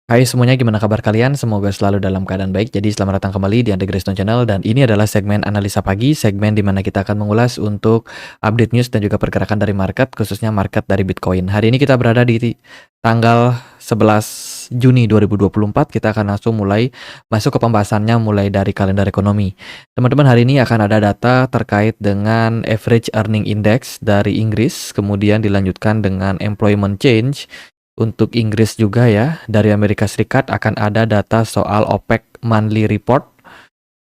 Hai semuanya, gimana kabar kalian? Semoga selalu dalam keadaan baik. Jadi selamat datang kembali di Andre Grace Channel dan ini adalah segmen analisa pagi, segmen di mana kita akan mengulas untuk update news dan juga pergerakan dari market, khususnya market dari Bitcoin. Hari ini kita berada di tanggal 11 Juni 2024. Kita akan langsung mulai masuk ke pembahasannya mulai dari kalender ekonomi. Teman-teman, hari ini akan ada data terkait dengan average earning index dari Inggris, kemudian dilanjutkan dengan employment change untuk Inggris juga ya. Dari Amerika Serikat akan ada data soal OPEC monthly report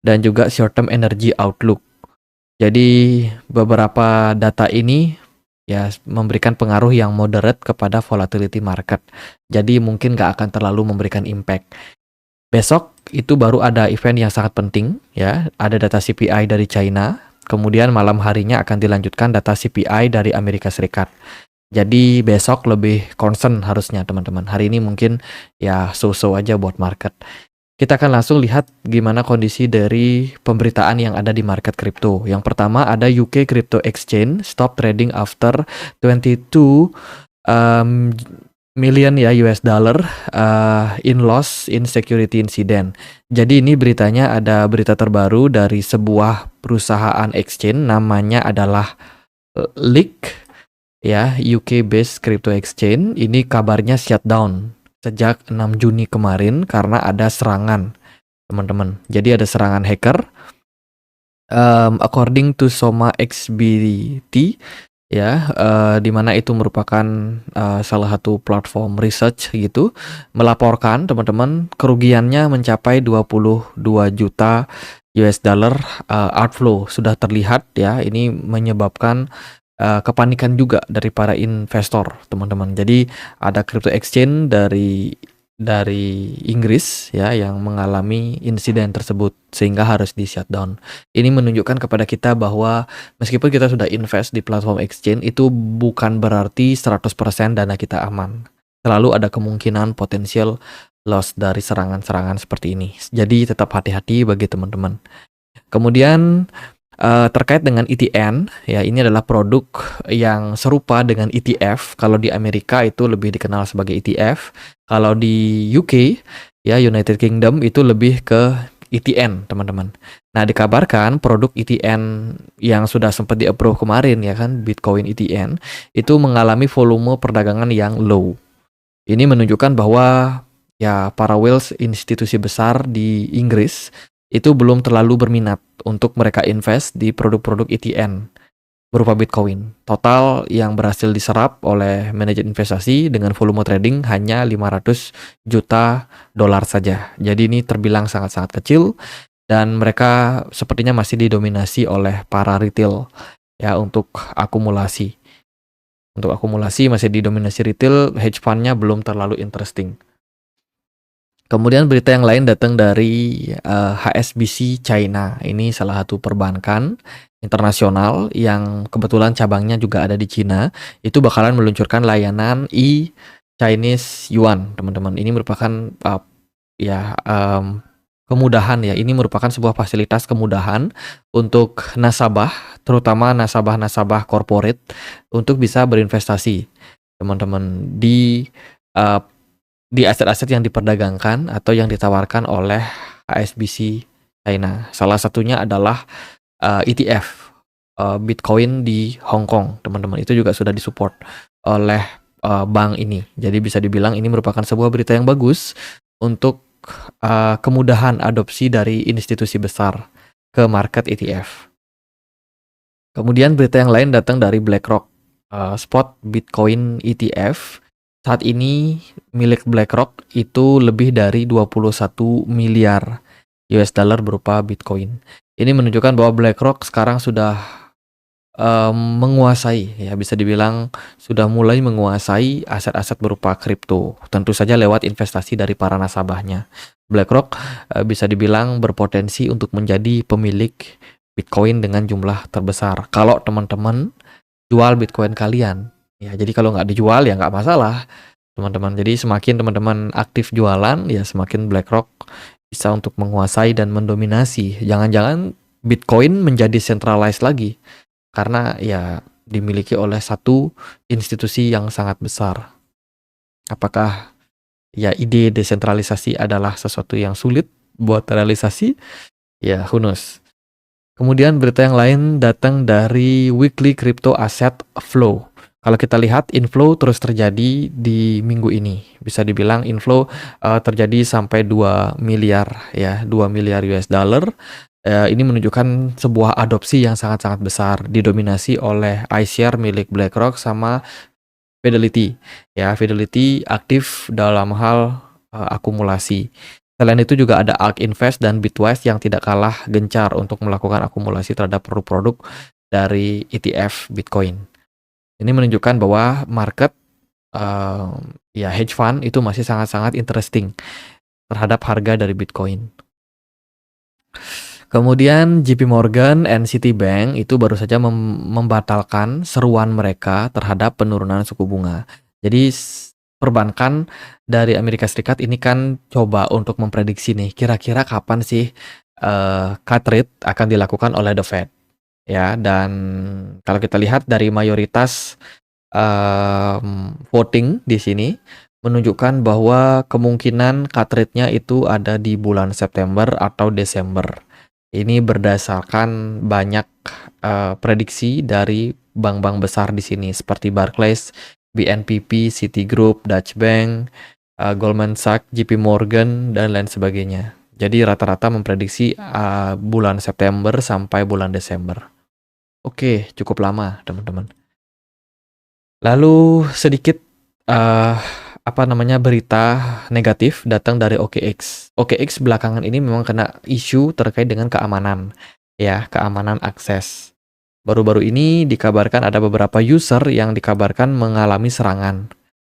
dan juga short term energy outlook. Jadi beberapa data ini ya memberikan pengaruh yang moderate kepada volatility market. Jadi mungkin nggak akan terlalu memberikan impact. Besok itu baru ada event yang sangat penting ya. Ada data CPI dari China. Kemudian malam harinya akan dilanjutkan data CPI dari Amerika Serikat. Jadi besok lebih concern harusnya teman-teman. Hari ini mungkin ya so-so aja buat market. Kita akan langsung lihat gimana kondisi dari pemberitaan yang ada di market kripto. Yang pertama ada UK Crypto Exchange stop trading after 22 million ya US dollar in loss in security incident. Jadi ini beritanya ada berita terbaru dari sebuah perusahaan exchange namanya adalah Leak ya, UK-based crypto exchange. Ini kabarnya shutdown sejak 6 Juni kemarin karena ada serangan, teman-teman. Jadi ada serangan hacker. According to Soma XBT, ya, di mana itu merupakan salah satu platform research gitu, melaporkan teman-teman kerugiannya mencapai 22 juta US dollar outflow sudah terlihat ya. Ini menyebabkan kepanikan juga dari para investor, teman-teman. Jadi ada crypto exchange dari Inggris ya yang mengalami insiden tersebut sehingga harus di shutdown. Ini menunjukkan kepada kita bahwa meskipun kita sudah invest di platform exchange itu bukan berarti 100% dana kita aman. Selalu ada kemungkinan potensial loss dari serangan-serangan seperti ini. Jadi tetap hati-hati bagi teman-teman. Kemudian terkait dengan ETN, ya ini adalah produk yang serupa dengan ETF. Kalau di Amerika itu lebih dikenal sebagai ETF. Kalau di UK, ya United Kingdom itu lebih ke ETN, teman-teman. Nah, dikabarkan produk ETN yang sudah sempat di-approve kemarin ya kan, Bitcoin ETN, itu mengalami volume perdagangan yang low. Ini menunjukkan bahwa ya para whales institusi besar di Inggris itu belum terlalu berminat untuk mereka invest di produk-produk ETN berupa Bitcoin. Total yang berhasil diserap oleh manajer investasi dengan volume trading hanya 500 juta dolar saja. Jadi ini terbilang sangat-sangat kecil dan mereka sepertinya masih didominasi oleh para retail ya untuk akumulasi. Untuk akumulasi masih didominasi retail, hedge fund-nya belum terlalu interesting. Kemudian berita yang lain datang dari HSBC China. Ini salah satu perbankan internasional yang kebetulan cabangnya juga ada di Cina. Itu bakalan meluncurkan layanan e-Chinese Yuan, teman-teman. Ini merupakan kemudahan ya. Ini merupakan sebuah fasilitas kemudahan untuk nasabah, terutama nasabah-nasabah corporate untuk bisa berinvestasi, teman-teman, di aset-aset yang diperdagangkan atau yang ditawarkan oleh HSBC China. Salah satunya adalah ETF Bitcoin di Hong Kong, teman-teman. Itu juga sudah disupport oleh bank ini. Jadi bisa dibilang ini merupakan sebuah berita yang bagus untuk kemudahan adopsi dari institusi besar ke market ETF. Kemudian berita yang lain datang dari BlackRock. Spot Bitcoin ETF saat ini milik BlackRock itu lebih dari 21 miliar US dollar berupa Bitcoin. Ini menunjukkan bahwa BlackRock sekarang sudah menguasai, ya bisa dibilang sudah mulai menguasai aset-aset berupa kripto. Tentu saja lewat investasi dari para nasabahnya. BlackRock bisa dibilang berpotensi untuk menjadi pemilik Bitcoin dengan jumlah terbesar. Kalau teman-teman jual Bitcoin kalian, ya, jadi kalau nggak dijual ya nggak masalah, teman-teman. Jadi semakin teman-teman aktif jualan, ya semakin BlackRock bisa untuk menguasai dan mendominasi. Jangan-jangan Bitcoin menjadi centralized lagi, karena ya dimiliki oleh satu institusi yang sangat besar. Apakah ya ide desentralisasi adalah sesuatu yang sulit buat realisasi, ya who knows. Kemudian berita yang lain datang dari Weekly Crypto Asset Flow. Kalau kita lihat inflow terus terjadi di minggu ini. Bisa dibilang inflow terjadi sampai 2 miliar ya, 2 miliar US dollar. Ini menunjukkan sebuah adopsi yang sangat-sangat besar, didominasi oleh iShare milik BlackRock sama Fidelity. Ya, Fidelity aktif dalam hal akumulasi. Selain itu juga ada ARK Invest dan Bitwise yang tidak kalah gencar untuk melakukan akumulasi terhadap produk-produk dari ETF Bitcoin. Ini menunjukkan bahwa market ya hedge fund itu masih sangat-sangat interesting terhadap harga dari Bitcoin. Kemudian JP Morgan and Citibank itu baru saja membatalkan seruan mereka terhadap penurunan suku bunga. Jadi perbankan dari Amerika Serikat ini kan coba untuk memprediksi nih kira-kira kapan sih cut rate akan dilakukan oleh the Fed. Ya, dan kalau kita lihat dari mayoritas voting di sini menunjukkan bahwa kemungkinan cut rate-nya itu ada di bulan September atau Desember. Ini berdasarkan banyak prediksi dari bank-bank besar di sini seperti Barclays, BNPP, Citigroup, Deutsche Bank, Goldman Sachs, JP Morgan, dan lain sebagainya. Jadi rata-rata memprediksi bulan September sampai bulan Desember. Oke, cukup lama teman-teman. Lalu sedikit berita negatif datang dari OKX. OKX belakangan ini memang kena isu terkait dengan keamanan, ya, keamanan akses. Baru-baru ini dikabarkan ada beberapa user yang dikabarkan mengalami serangan,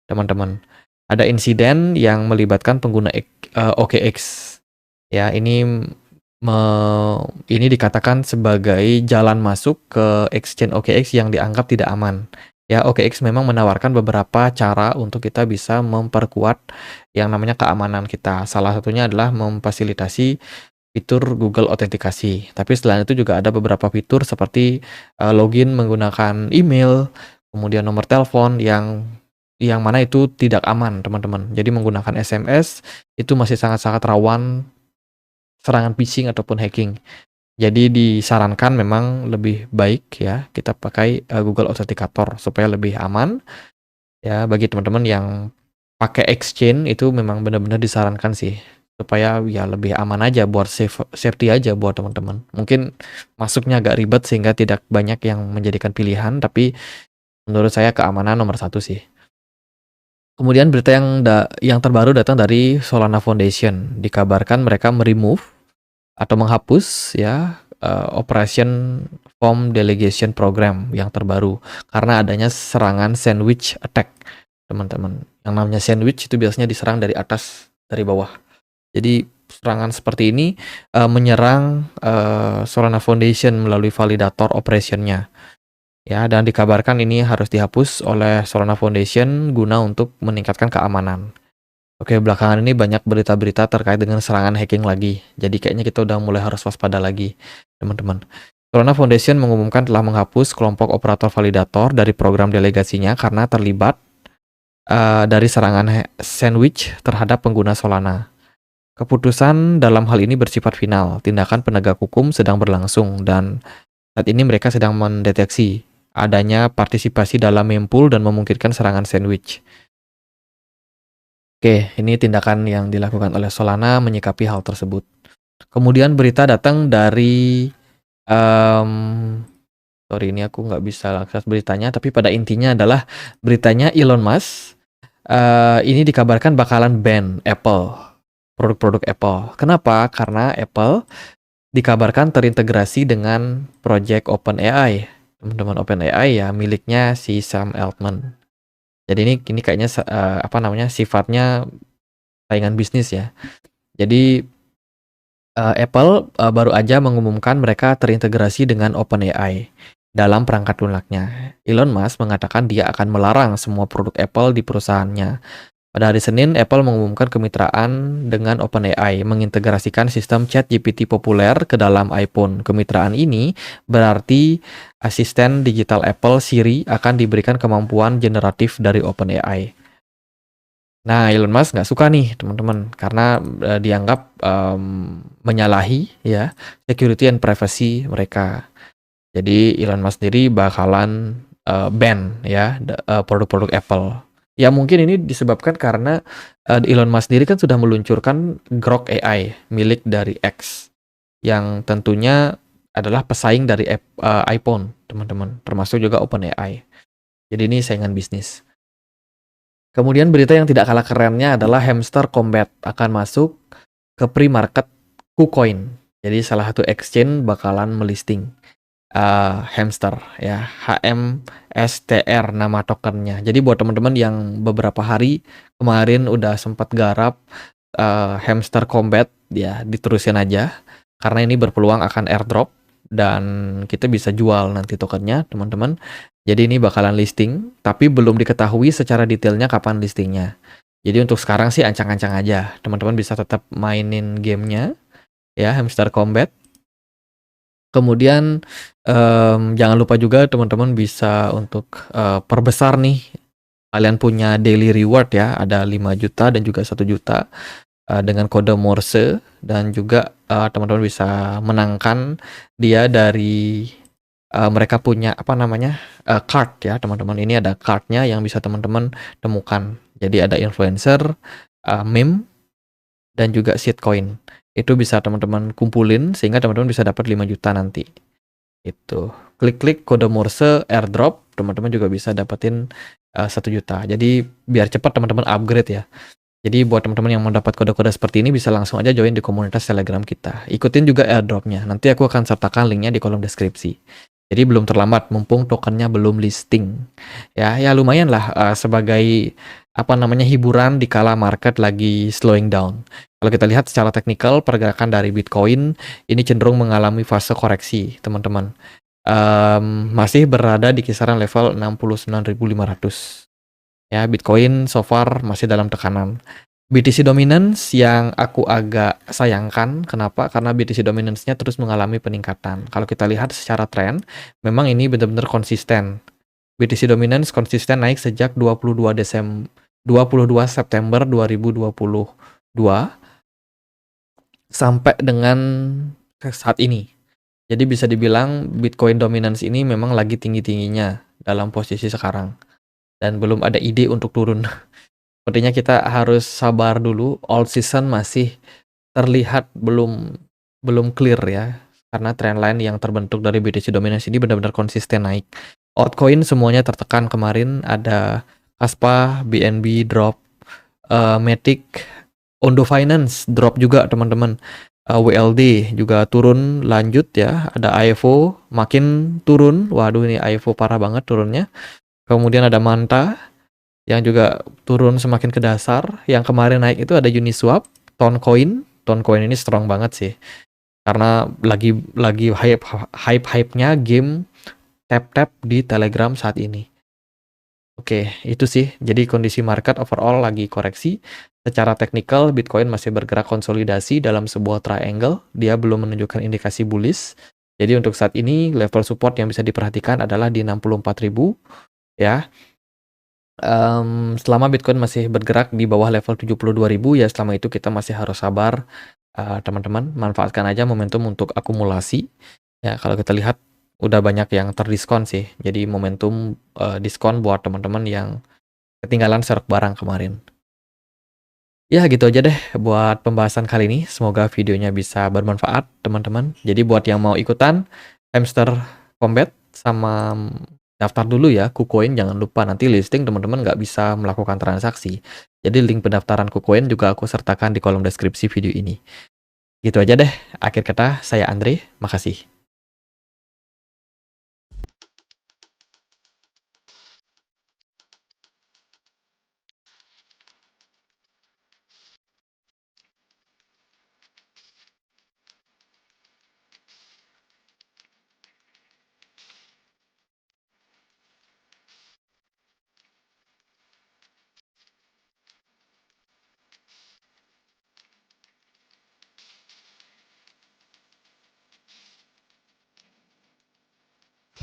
teman-teman. Ada insiden yang melibatkan pengguna OKX. Ya, ini dikatakan sebagai jalan masuk ke exchange OKX yang dianggap tidak aman. Ya, OKX memang menawarkan beberapa cara untuk kita bisa memperkuat yang namanya keamanan kita. Salah satunya adalah memfasilitasi fitur Google Autentikasi. Tapi selain itu juga ada beberapa fitur seperti login menggunakan email, kemudian nomor telepon yang mana itu tidak aman, teman-teman. Jadi menggunakan SMS itu masih sangat-sangat rawan serangan phishing ataupun hacking. Jadi disarankan memang lebih baik ya kita pakai Google Authenticator supaya lebih aman. Ya, bagi teman-teman yang pakai exchange itu memang benar-benar disarankan sih supaya ya lebih aman aja buat safety aja buat teman-teman. Mungkin masuknya agak ribet sehingga tidak banyak yang menjadikan pilihan, tapi menurut saya keamanan nomor 1 sih. Kemudian berita yang terbaru datang dari Solana Foundation. Dikabarkan mereka meremove atau menghapus ya Operation Form Delegation Program yang terbaru karena adanya serangan sandwich attack, teman-teman. Yang namanya sandwich itu biasanya diserang dari atas dari bawah. Jadi serangan seperti ini menyerang Solana Foundation melalui validator operationnya. Ya, dan dikabarkan ini harus dihapus oleh Solana Foundation guna untuk meningkatkan keamanan. Oke, belakangan ini banyak berita-berita terkait dengan serangan hacking lagi. Jadi kayaknya kita udah mulai harus waspada lagi, teman-teman. Solana Foundation mengumumkan telah menghapus kelompok operator validator dari program delegasinya karena terlibat dari serangan sandwich terhadap pengguna Solana. Keputusan dalam hal ini bersifat final. Tindakan penegak hukum sedang berlangsung dan saat ini mereka sedang mendeteksi adanya partisipasi dalam mempool dan memungkinkan serangan sandwich. Oke, ini tindakan yang dilakukan oleh Solana menyikapi hal tersebut. Kemudian berita datang dari sorry ini aku nggak bisa akses beritanya, tapi pada intinya adalah beritanya Elon Musk ini dikabarkan bakalan ban Apple, produk-produk Apple. Kenapa? Karena Apple dikabarkan terintegrasi dengan project OpenAI. Teman-teman, OpenAI ya miliknya si Sam Altman. Jadi ini kayaknya sifatnya saingan bisnis ya. Jadi Apple baru aja mengumumkan mereka terintegrasi dengan OpenAI dalam perangkat lunaknya. Elon Musk mengatakan dia akan melarang semua produk Apple di perusahaannya. Pada hari Senin, Apple mengumumkan kemitraan dengan OpenAI, mengintegrasikan sistem ChatGPT populer ke dalam iPhone. Kemitraan ini berarti asisten digital Apple Siri akan diberikan kemampuan generatif dari OpenAI. Nah, Elon Musk nggak suka nih teman-teman karena dianggap menyalahi ya security and privacy mereka. Jadi Elon Musk sendiri bakalan ban ya produk-produk Apple. Ya mungkin ini disebabkan karena Elon Musk sendiri kan sudah meluncurkan Grok AI milik dari X yang tentunya adalah pesaing dari iPhone, teman-teman, termasuk juga OpenAI. Jadi ini saingan bisnis. Kemudian berita yang tidak kalah kerennya adalah Hamster Combat akan masuk ke pre-market KuCoin. Jadi salah satu exchange bakalan melisting Hamster ya, HMSTR nama tokennya. Jadi buat teman-teman yang beberapa hari kemarin udah sempat garap Hamster Combat ya, diterusin aja karena ini berpeluang akan airdrop dan kita bisa jual nanti tokennya, teman-teman. Jadi ini bakalan listing, tapi belum diketahui secara detailnya kapan listingnya. Jadi untuk sekarang sih ancang-ancang aja. Teman-teman bisa tetap mainin gamenya ya, Hamster Combat. Kemudian jangan lupa juga teman-teman bisa untuk perbesar nih. Kalian punya daily reward ya, ada 5 juta dan juga 1 juta dengan kode Morse, dan juga teman-teman bisa menangkan dia dari mereka punya apa namanya card ya teman-teman. Ini ada cardnya yang bisa teman-teman temukan. Jadi ada influencer, meme, dan juga shitcoin. Itu bisa teman-teman kumpulin sehingga teman-teman bisa dapat 5 juta nanti. Itu klik-klik kode Morse airdrop, teman-teman juga bisa dapetin 1 juta. Jadi biar cepat teman-teman upgrade ya. Jadi buat teman-teman yang mau dapat kode-kode seperti ini bisa langsung aja join di komunitas Telegram kita. Ikutin juga airdropnya. Nanti aku akan sertakan linknya di kolom deskripsi. Jadi belum terlambat, mumpung tokennya belum listing. Ya lumayan lah sebagai apa namanya hiburan di kala market lagi slowing down. Kalau kita lihat secara teknikal, pergerakan dari Bitcoin ini cenderung mengalami fase koreksi, teman-teman. Masih berada di kisaran level 69.500. Ya, Bitcoin so far masih dalam tekanan. BTC Dominance yang aku agak sayangkan, kenapa? Karena BTC Dominance-nya terus mengalami peningkatan. Kalau kita lihat secara tren, memang ini benar-benar konsisten. BTC Dominance konsisten naik sejak 22 September 2022 sampai dengan saat ini. Jadi bisa dibilang Bitcoin Dominance ini memang lagi tinggi-tingginya dalam posisi sekarang. Dan belum ada ide untuk turun. Sepertinya kita harus sabar dulu. All season masih terlihat belum clear ya. Karena trendline yang terbentuk dari BTC Dominance ini benar-benar konsisten naik. Altcoin semuanya tertekan kemarin. Ada Aspa, BNB drop, Matic, Ondo Finance drop juga teman-teman. WLD juga turun lanjut ya. Ada IFO makin turun. Waduh ini IFO parah banget turunnya. Kemudian ada Manta yang juga turun semakin ke dasar. Yang kemarin naik itu ada Uniswap, Toncoin. Toncoin ini strong banget sih. Karena lagi hype-nya game tap-tap di Telegram saat ini. Oke, itu sih. Jadi kondisi market overall lagi koreksi. Secara teknikal Bitcoin masih bergerak konsolidasi dalam sebuah triangle. Dia belum menunjukkan indikasi bullish. Jadi untuk saat ini level support yang bisa diperhatikan adalah di 64.000. Ya, selama Bitcoin masih bergerak di bawah level 72.000 ya, selama itu kita masih harus sabar, teman-teman. Manfaatkan aja momentum untuk akumulasi. Ya, kalau kita lihat udah banyak yang terdiskon sih. Jadi momentum diskon buat teman-teman yang ketinggalan serok barang kemarin. Ya gitu aja deh buat pembahasan kali ini. Semoga videonya bisa bermanfaat teman-teman. Jadi buat yang mau ikutan Hamster Combat sama daftar dulu ya KuCoin, jangan lupa nanti listing teman-teman nggak bisa melakukan transaksi. Jadi link pendaftaran KuCoin juga aku sertakan di kolom deskripsi video ini. Gitu aja deh, akhir kata saya Andre, makasih.